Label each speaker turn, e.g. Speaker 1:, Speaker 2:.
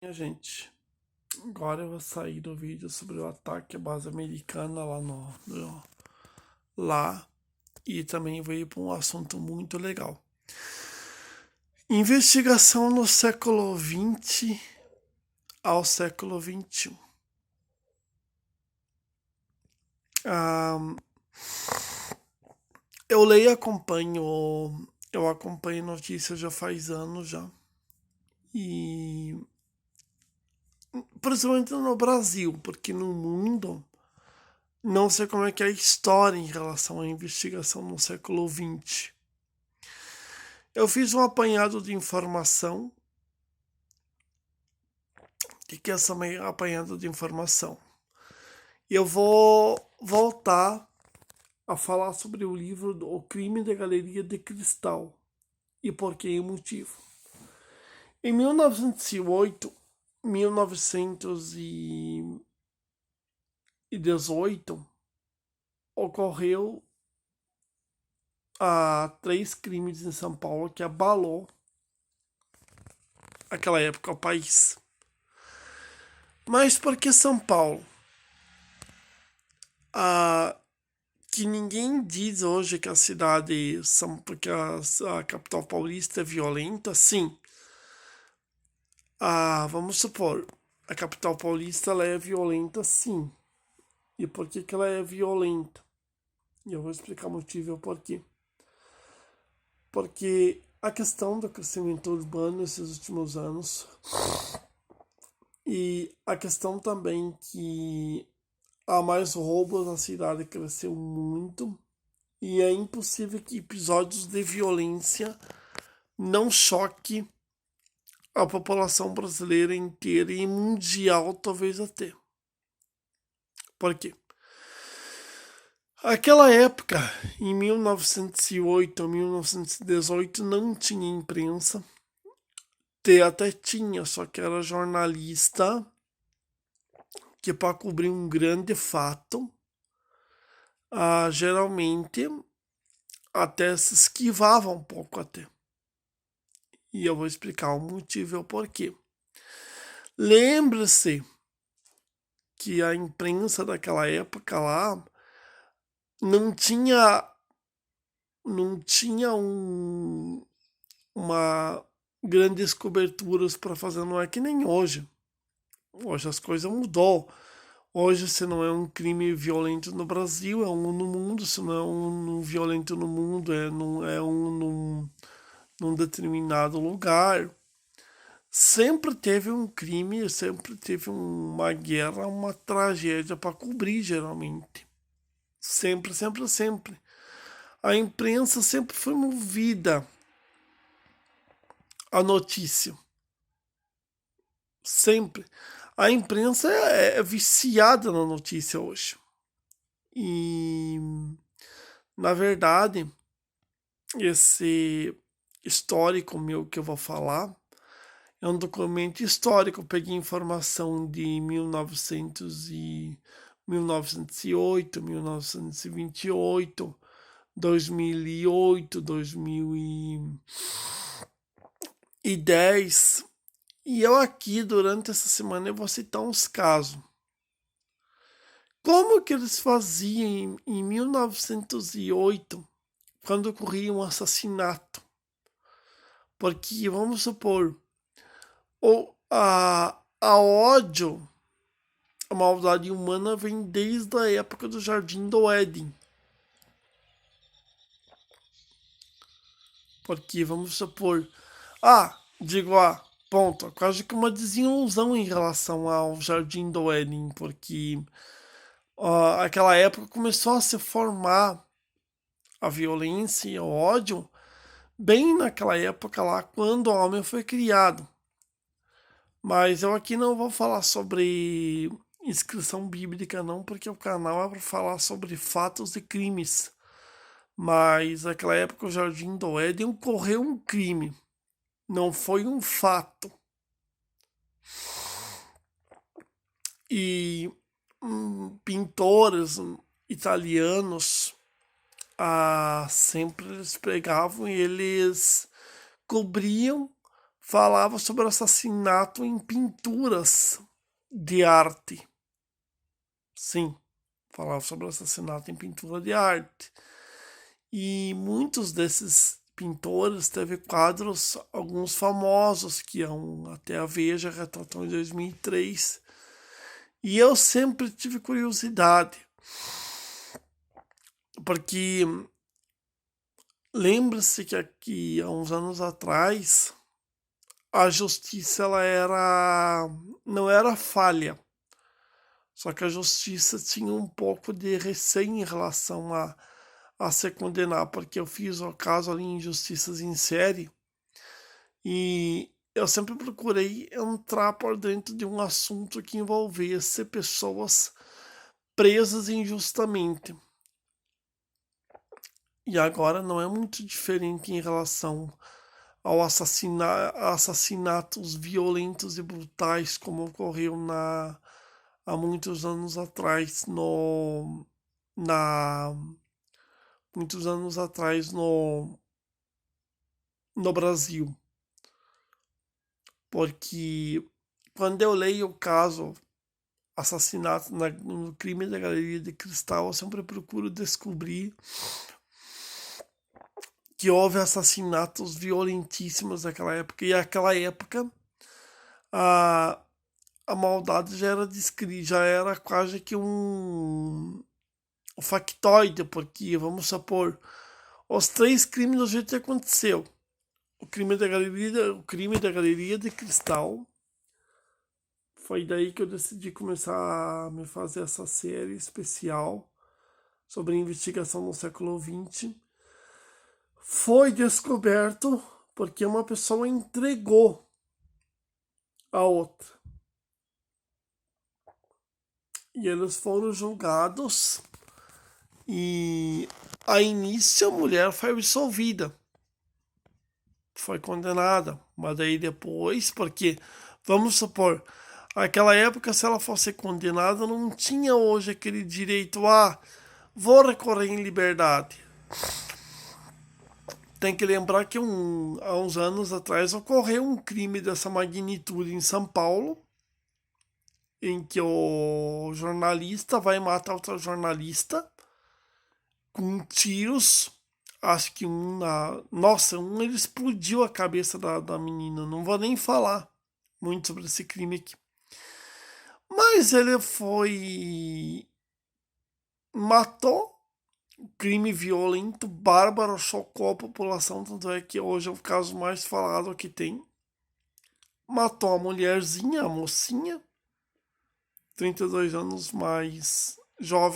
Speaker 1: Minha gente, agora eu vou sair do vídeo sobre o ataque à base americana lá e também veio para um assunto muito legal. Investigação no século XX ao século XXI. Ah, eu leio e acompanho notícias já faz anos já. E principalmente no Brasil, porque no mundo não sei como é que é a história em relação à investigação no século XX. Eu fiz um apanhado de informação. O que é essa apanhado de informação? Eu vou voltar a falar sobre o livro O Crime da Galeria de Cristal e por que o motivo. Em 1908, 1918, ocorreu três crimes em São Paulo que abalou aquela época o país. Mas por que São Paulo? Que ninguém diz hoje que a cidade, porque a capital paulista é violenta, sim. Vamos supor, a capital paulista ela é violenta, sim. E por que ela é violenta? E eu vou explicar o motivo e o porquê. Porque a questão do crescimento urbano nesses últimos anos e a questão também que há mais roubos na cidade cresceu muito e é impossível que episódios de violência não choque a população brasileira inteira e mundial talvez até. Por quê? Aquela época, em 1908 ou 1918, não tinha imprensa. Até tinha, só que era jornalista que para cobrir um grande fato, geralmente até se esquivava um pouco até. E eu vou explicar o motivo e o porquê. Lembre-se que a imprensa daquela época lá não tinha uma grandes coberturas para fazer, não é que nem hoje. Hoje as coisas mudou. Hoje, se não é um crime violento no Brasil, é um no mundo. Se não é um violento no mundo, é um num determinado lugar. Sempre teve um crime, sempre teve uma guerra, uma tragédia para cobrir, geralmente. Sempre, sempre, sempre. A imprensa sempre foi movida à notícia. Sempre. A imprensa é viciada na notícia hoje. E, na verdade, esse histórico meu que eu vou falar é um documento histórico. Eu peguei informação de 1908, 1928, 2008, 2010. E eu aqui, durante essa semana, eu vou citar uns casos. Como que eles faziam em 1908, quando ocorria um assassinato? Porque, vamos supor, a ódio, a maldade humana vem desde a época do Jardim do Éden. Porque, vamos supor, ponto, quase que uma desilusão em relação ao Jardim do Éden, porque aquela época começou a se formar a violência e o ódio bem naquela época lá, quando o homem foi criado. Mas eu aqui não vou falar sobre inscrição bíblica não, porque o canal é para falar sobre fatos e crimes. Mas naquela época o Jardim do Éden ocorreu um crime, não foi um fato. E pintores italianos sempre eles pegavam e eles cobriam falava sobre assassinato em pinturas de arte. Sim, falava sobre assassinato em pintura de arte. E muitos desses pintores teve quadros, alguns famosos, que iam até a Veja, retratou em 2003. E eu sempre tive curiosidade, porque lembra-se que aqui, há uns anos atrás, a justiça não era falha, só que a justiça tinha um pouco de receio em relação a se condenar, porque eu fiz o caso ali em Justiças em Série e eu sempre procurei entrar por dentro de um assunto que envolvesse pessoas presas injustamente. E agora não é muito diferente em relação ao assassinatos violentos e brutais como ocorreu há muitos anos atrás na muitos anos atrás no Brasil. Porque quando eu leio o caso assassinato no crime da Galeria de Cristal, eu sempre procuro descobrir que houve assassinatos violentíssimos naquela época. E naquela época a, a maldade já era quase que um factoide, porque, vamos supor, os três crimes do jeito que aconteceu. O crime da Galeria de Cristal. Foi daí que eu decidi começar a me fazer essa série especial sobre investigação no século XX. Foi descoberto porque uma pessoa entregou a outra. E eles foram julgados e a início a mulher foi absolvida. Foi condenada. Mas daí depois, porque, vamos supor, naquela época, se ela fosse condenada, não tinha hoje aquele direito a vou recorrer em liberdade. Tem que lembrar que há uns anos atrás ocorreu um crime dessa magnitude em São Paulo, em que o jornalista vai matar outra jornalista com tiros. Acho que nossa, ele explodiu a cabeça da menina. Não vou nem falar muito sobre esse crime aqui. Mas ele matou, crime violento, bárbaro, chocou a população, tanto é que hoje é o caso mais falado que tem. Matou a mulherzinha, a mocinha, 32 anos mais jovem